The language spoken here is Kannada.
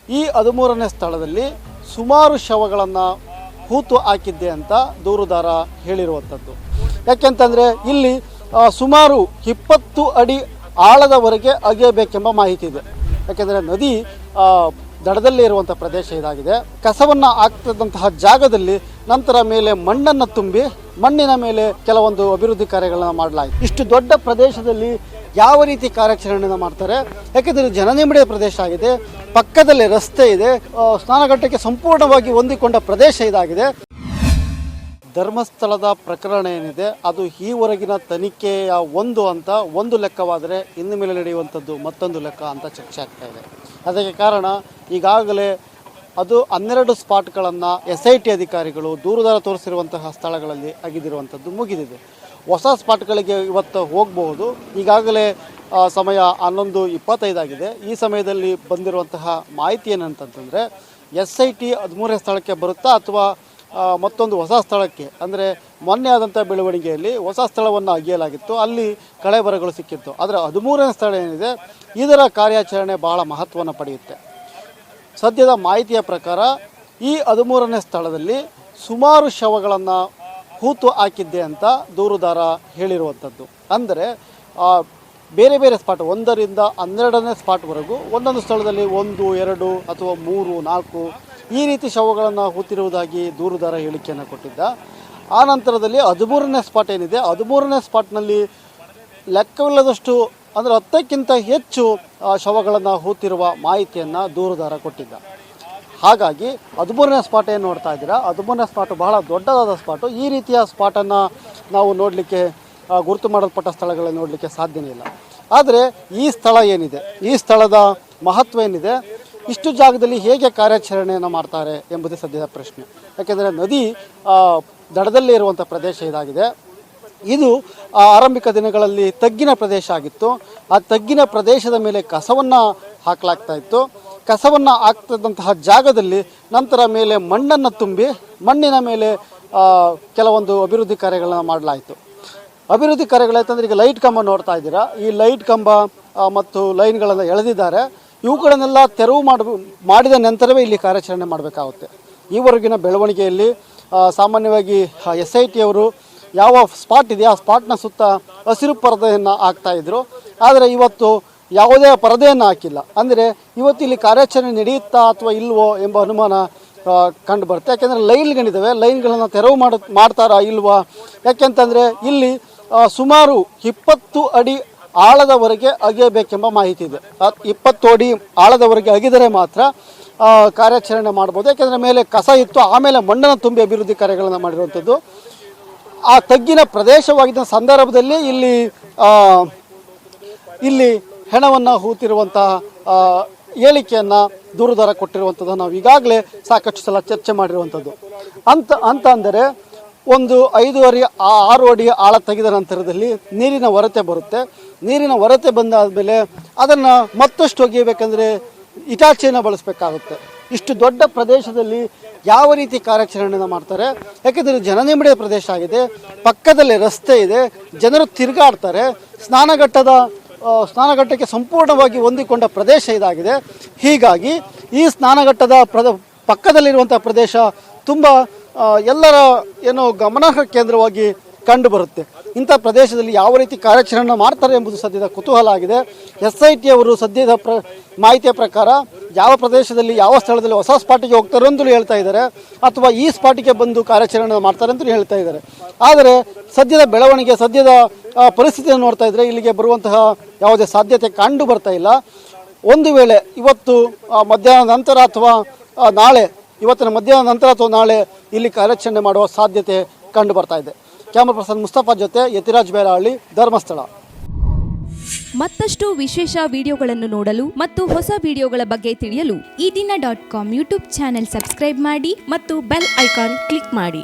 ಈ 13ನೇ ಸ್ಥಳದಲ್ಲಿ ಸುಮಾರು ಶವಗಳನ್ನು ಹೂತು ಹಾಕಿದ್ದೆ ಅಂತ ದೂರುದಾರ ಹೇಳಿರುವಂಥದ್ದು. ಯಾಕೆಂತಂದರೆ ಇಲ್ಲಿ ಸುಮಾರು 20 ಅಡಿ ಆಳದವರೆಗೆ ಅಗೆಯಬೇಕೆಂಬ ಮಾಹಿತಿ ಇದೆ. ಯಾಕೆಂದರೆ ನದಿ ದಡದಲ್ಲೇ ಇರುವಂಥ ಪ್ರದೇಶ ಇದಾಗಿದೆ. ಕಸವನ್ನು ಹಾಕ್ತಿದ್ದಂತಹ ಜಾಗದಲ್ಲಿ ನಂತರ ಮೇಲೆ ಮಣ್ಣನ್ನು ತುಂಬಿ ಮಣ್ಣಿನ ಮೇಲೆ ಕೆಲವೊಂದು ಅಭಿವೃದ್ಧಿ ಕಾರ್ಯಗಳನ್ನು ಮಾಡಲಾಯಿತು. ಇಷ್ಟು ದೊಡ್ಡ ಪ್ರದೇಶದಲ್ಲಿ ಯಾವ ರೀತಿ ಕಾರ್ಯಾಚರಣೆಯನ್ನು ಮಾಡ್ತಾರೆ? ಯಾಕೆಂದರೆ ಜನನಿಬಿಡ ಪ್ರದೇಶ ಆಗಿದೆ, ಪಕ್ಕದಲ್ಲಿ ರಸ್ತೆ ಇದೆ, ಸ್ನಾನಘಟ್ಟಕ್ಕೆ ಸಂಪೂರ್ಣವಾಗಿ ಹೊಂದಿಕೊಂಡ ಪ್ರದೇಶ ಇದಾಗಿದೆ. ಧರ್ಮಸ್ಥಳದ ಪ್ರಕರಣ ಏನಿದೆ ಅದು ಈವರೆಗಿನ ತನಿಖೆಯ ಒಂದು ಲೆಕ್ಕವಾದರೆ ಇನ್ನು ಮೇಲೆ ನಡೆಯುವಂಥದ್ದು ಮತ್ತೊಂದು ಲೆಕ್ಕ ಅಂತ ಚರ್ಚೆ ಆಗ್ತಾ ಇದೆ. ಅದಕ್ಕೆ ಕಾರಣ ಈಗಾಗಲೇ ಅದು 12 ಸ್ಪಾಟ್ಗಳನ್ನು SIT ಅಧಿಕಾರಿಗಳು ದೂರುದಾರ ತೋರಿಸಿರುವಂತಹ ಸ್ಥಳಗಳಲ್ಲಿ ಅಗಿದಿರುವಂಥದ್ದು ಮುಗಿದಿದೆ. ಹೊಸ ಸ್ಪಾಟ್ಗಳಿಗೆ ಇವತ್ತು ಹೋಗಬಹುದು. ಈಗಾಗಲೇ ಸಮಯ 11:25 ಆಗಿದೆ. ಈ ಸಮಯದಲ್ಲಿ ಬಂದಿರುವಂತಹ ಮಾಹಿತಿ ಏನಂತಂದರೆ SIT 13ನೇ ಸ್ಥಳಕ್ಕೆ ಬರುತ್ತಾ ಅಥವಾ ಮತ್ತೊಂದು ಹೊಸ ಸ್ಥಳಕ್ಕೆ, ಅಂದರೆ ಮೊನ್ನೆ ಆದಂಥ ಬೆಳವಣಿಗೆಯಲ್ಲಿ ಹೊಸ ಸ್ಥಳವನ್ನು ಅಗೆಯಲಾಗಿತ್ತು, ಅಲ್ಲಿ ಕಳೆಬರಗಳು ಸಿಕ್ಕಿತ್ತು. ಆದರೆ 13ನೇ ಸ್ಥಳ ಏನಿದೆ ಇದರ ಕಾರ್ಯಾಚರಣೆ ಬಹಳ ಮಹತ್ವವನ್ನು ಪಡೆಯುತ್ತೆ. ಸದ್ಯದ ಮಾಹಿತಿಯ ಪ್ರಕಾರ ಈ 13ನೇ ಸ್ಥಳದಲ್ಲಿ ಸುಮಾರು ಶವಗಳನ್ನು ಹೂತು ಹಾಕಿದ್ದೆ ಅಂತ ದೂರುದಾರ ಹೇಳಿರುವಂಥದ್ದು. ಅಂದರೆ ಬೇರೆ ಬೇರೆ ಸ್ಪಾಟ್ 1ರಿಂದ 12ನೇ ಸ್ಪಾಟ್ವರೆಗೂ ಒಂದೊಂದು ಸ್ಥಳದಲ್ಲಿ 1, 2 ಅಥವಾ 3, 4 ಈ ರೀತಿ ಶವಗಳನ್ನು ಹೂತಿರುವುದಾಗಿ ದೂರುದಾರ ಹೇಳಿಕೆಯನ್ನು ಕೊಟ್ಟಿದ್ದ. ಆ ನಂತರದಲ್ಲಿ 13ನೇ ಸ್ಪಾಟ್ ಏನಿದೆ 13ನೇ ಸ್ಪಾಟ್ನಲ್ಲಿ ಲೆಕ್ಕವಿಲ್ಲದಷ್ಟು ಅಂದರೆ 10ಕ್ಕಿಂತ ಹೆಚ್ಚು ಶವಗಳನ್ನು ಹೂತಿರುವ ಮಾಹಿತಿಯನ್ನು ದೂರುದಾರ ಕೊಟ್ಟಿದ್ದ. ಹಾಗಾಗಿ 13ನೇ ಸ್ಪಾಟ್ ಏನು ನೋಡ್ತಾ ಇದ್ದೀರಾ, 13ನೇ ಸ್ಪಾಟು ಬಹಳ ದೊಡ್ಡದಾದ ಸ್ಪಾಟು. ಈ ರೀತಿಯ ಸ್ಪಾಟನ್ನು ನಾವು ನೋಡಲಿಕ್ಕೆ ಗುರುತು ಮಾಡಲ್ಪಟ್ಟ ಸ್ಥಳಗಳಲ್ಲಿ ನೋಡಲಿಕ್ಕೆ ಸಾಧ್ಯನೇ ಇಲ್ಲ. ಆದರೆ ಈ ಸ್ಥಳ ಏನಿದೆ, ಈ ಸ್ಥಳದ ಮಹತ್ವ ಏನಿದೆ, ಇಷ್ಟು ಜಾಗದಲ್ಲಿ ಹೇಗೆ ಕಾರ್ಯಾಚರಣೆಯನ್ನು ಮಾಡ್ತಾರೆ ಎಂಬುದೇ ಸದ್ಯದ ಪ್ರಶ್ನೆ. ಯಾಕೆಂದರೆ ನದಿ ದಡದಲ್ಲೇ ಇರುವಂಥ ಪ್ರದೇಶ ಇದಾಗಿದೆ. ಇದು ಆರಂಭಿಕ ದಿನಗಳಲ್ಲಿ ತಗ್ಗಿನ ಪ್ರದೇಶ ಆಗಿತ್ತು. ಆ ತಗ್ಗಿನ ಪ್ರದೇಶದ ಮೇಲೆ ಕಸವನ್ನು ಹಾಕಲಾಗ್ತಾ ಇತ್ತು. ಕಸವನ್ನು ಹಾಕ್ತಿದ್ದಂತಹ ಜಾಗದಲ್ಲಿ ನಂತರ ಮೇಲೆ ಮಣ್ಣನ್ನು ತುಂಬಿ ಮಣ್ಣಿನ ಮೇಲೆ ಕೆಲವೊಂದು ಅಭಿವೃದ್ಧಿ ಕಾರ್ಯಗಳನ್ನು ಮಾಡಲಾಯಿತು. ಅಭಿವೃದ್ಧಿ ಕಾರ್ಯಗಳಾಯ್ತಂದರೆ ಈಗ ಲೈಟ್ ಕಂಬ ನೋಡ್ತಾ ಇದ್ದೀರಾ, ಈ ಲೈಟ್ ಕಂಬ ಮತ್ತು ಲೈನ್ಗಳನ್ನು ಎಳೆದಿದ್ದಾರೆ. ಇವುಗಳನ್ನೆಲ್ಲ ತೆರವು ಮಾಡಿದ ನಂತರವೇ ಇಲ್ಲಿ ಕಾರ್ಯಾಚರಣೆ ಮಾಡಬೇಕಾಗುತ್ತೆ. ಈವರೆಗಿನ ಬೆಳವಣಿಗೆಯಲ್ಲಿ ಸಾಮಾನ್ಯವಾಗಿ SIT ಅವರು ಯಾವ ಸ್ಪಾಟ್ ಇದೆ ಆ ಸ್ಪಾಟ್ನ ಸುತ್ತ ಹಸಿರು ಪರದೆಯನ್ನು ಹಾಕ್ತಾಯಿದ್ರು. ಆದರೆ ಇವತ್ತು ಯಾವುದೇ ಪರದೆಯನ್ನು ಹಾಕಿಲ್ಲ. ಅಂದರೆ ಇವತ್ತು ಇಲ್ಲಿ ಕಾರ್ಯಾಚರಣೆ ನಡೆಯುತ್ತಾ ಅಥವಾ ಇಲ್ವೋ ಎಂಬ ಅನುಮಾನ ಕಂಡು ಬರುತ್ತೆ. ಯಾಕೆಂದರೆ ಲೈನ್ಗಳಿದ್ದಾವೆ, ಲೈನ್ಗಳನ್ನು ತೆರವು ಮಾಡ್ತಾರಾ ಇಲ್ವಾ? ಯಾಕೆಂತಂದರೆ ಇಲ್ಲಿ ಸುಮಾರು 20 ಅಡಿ ಆಳದವರೆಗೆ ಅಗೆಯಬೇಕೆಂಬ ಮಾಹಿತಿ ಇದೆ. 20 ಅಡಿ ಆಳದವರೆಗೆ ಅಗಿದರೆ ಮಾತ್ರ ಕಾರ್ಯಾಚರಣೆ ಮಾಡ್ಬೋದು. ಯಾಕೆಂದರೆ ಮೇಲೆ ಕಸ ಇತ್ತು, ಆಮೇಲೆ ಮಣ್ಣನ್ನು ತುಂಬಿ ಅಭಿವೃದ್ಧಿ ಕಾರ್ಯಗಳನ್ನು ಮಾಡಿರುವಂಥದ್ದು. ಆ ತಗ್ಗಿನ ಪ್ರದೇಶವಾಗಿದ್ದ ಸಂದರ್ಭದಲ್ಲಿ ಇಲ್ಲಿ ಹೆಣವನ್ನು ಹೂತಿರುವಂತಹ ಹೇಳಿಕೆಯನ್ನು ದೂರುದಾರ ಕೊಟ್ಟಿರುವಂಥದ್ದು ನಾವು ಈಗಾಗಲೇ ಸಾಕಷ್ಟು ಸಲ ಚರ್ಚೆ ಮಾಡಿರುವಂಥದ್ದು. ಅಂದರೆ ಒಂದು 5-6 ಅಡಿ ಆಳ ತೆಗೆದ ನಂತರದಲ್ಲಿ ನೀರಿನ ಹೊರತೆ ಬರುತ್ತೆ. ನೀರಿನ ಹೊರತೆ ಬಂದಾದಮೇಲೆ ಅದನ್ನು ಮತ್ತಷ್ಟು ಒಗೆಯಬೇಕಂದ್ರೆ ಇಟಾಚಿಯನ್ನು ಬಳಸಬೇಕಾಗುತ್ತೆ. ಇಷ್ಟು ದೊಡ್ಡ ಪ್ರದೇಶದಲ್ಲಿ ಯಾವ ರೀತಿ ಕಾರ್ಯಾಚರಣೆಯನ್ನು ಮಾಡ್ತಾರೆ? ಯಾಕೆಂದರೆ ಜನನಿಬಿಡ ಪ್ರದೇಶ ಆಗಿದೆ, ಪಕ್ಕದಲ್ಲಿ ರಸ್ತೆ ಇದೆ, ಜನರು ತಿರುಗಾಡ್ತಾರೆ, ಸ್ನಾನಘಟ್ಟಕ್ಕೆ ಸಂಪೂರ್ಣವಾಗಿ ಹೊಂದಿಕೊಂಡ ಪ್ರದೇಶ ಇದಾಗಿದೆ. ಹೀಗಾಗಿ ಈ ಸ್ನಾನಘಟ್ಟದ ಪಕ್ಕದಲ್ಲಿರುವಂಥ ಪ್ರದೇಶ ತುಂಬ ಎಲ್ಲರ ಗಮನಾರ್ಹ ಕೇಂದ್ರವಾಗಿ ಕಂಡು ಬರುತ್ತೆ. ಇಂಥ ಪ್ರದೇಶದಲ್ಲಿ ಯಾವ ರೀತಿ ಕಾರ್ಯಾಚರಣೆ ಮಾಡ್ತಾರೆ ಎಂಬುದು ಸದ್ಯದ ಕುತೂಹಲ ಆಗಿದೆ. SIT ಅವರು ಸದ್ಯದ ಮಾಹಿತಿಯ ಪ್ರಕಾರ ಯಾವ ಪ್ರದೇಶದಲ್ಲಿ ಯಾವ ಸ್ಥಳದಲ್ಲಿ ಹೊಸ ಸ್ಪಾಟಿಗೆ ಹೋಗ್ತಾರೆ ಅಂತಲೂ ಹೇಳ್ತಾ ಇದ್ದಾರೆ, ಅಥವಾ ಈ ಸ್ಪಾಟಿಗೆ ಬಂದು ಕಾರ್ಯಾಚರಣೆ ಮಾಡ್ತಾರೆ ಅಂತಲೂ ಹೇಳ್ತಾ ಇದ್ದಾರೆ. ಆದರೆ ಸದ್ಯದ ಬೆಳವಣಿಗೆ, ಸದ್ಯದ ಪರಿಸ್ಥಿತಿಯನ್ನು ನೋಡ್ತಾ ಇದ್ದರೆ ಇಲ್ಲಿಗೆ ಬರುವಂತಹ ಯಾವುದೇ ಸಾಧ್ಯತೆ ಕಂಡು ಬರ್ತಾ ಇಲ್ಲ. ಒಂದು ವೇಳೆ ಇವತ್ತು ಮಧ್ಯಾಹ್ನದ ನಂತರ ಅಥವಾ ನಾಳೆ, ಇವತ್ತಿನ ಮಧ್ಯಾಹ್ನದ ನಂತರ ಅಥವಾ ನಾಳೆ ಇಲ್ಲಿ ಕಾರ್ಯಾಚರಣೆ ಮಾಡುವ ಸಾಧ್ಯತೆ ಕಂಡು ಬರ್ತಾ ಇದೆ. ಕ್ಯಾಮರಾ ಪರ್ಸನ್ ಮುಸ್ತಫಾ ಜೊತೆ ಯತಿರಾಜ್ ಬೇರಹಳ್ಳಿ, ಧರ್ಮಸ್ಥಳ. ಮತ್ತಷ್ಟು ವಿಶೇಷ ವಿಡಿಯೋಗಳನ್ನು ನೋಡಲು ಮತ್ತು ಹೊಸ ವಿಡಿಯೋಗಳ ಬಗ್ಗೆ ತಿಳಿಯಲು EDina.com ಯೂಟ್ಯೂಬ್ ಚಾನೆಲ್ ಸಬ್ಸ್ಕ್ರೈಬ್ ಮಾಡಿ ಮತ್ತು ಬೆಲ್ ಐಕಾನ್ ಕ್ಲಿಕ್ ಮಾಡಿ.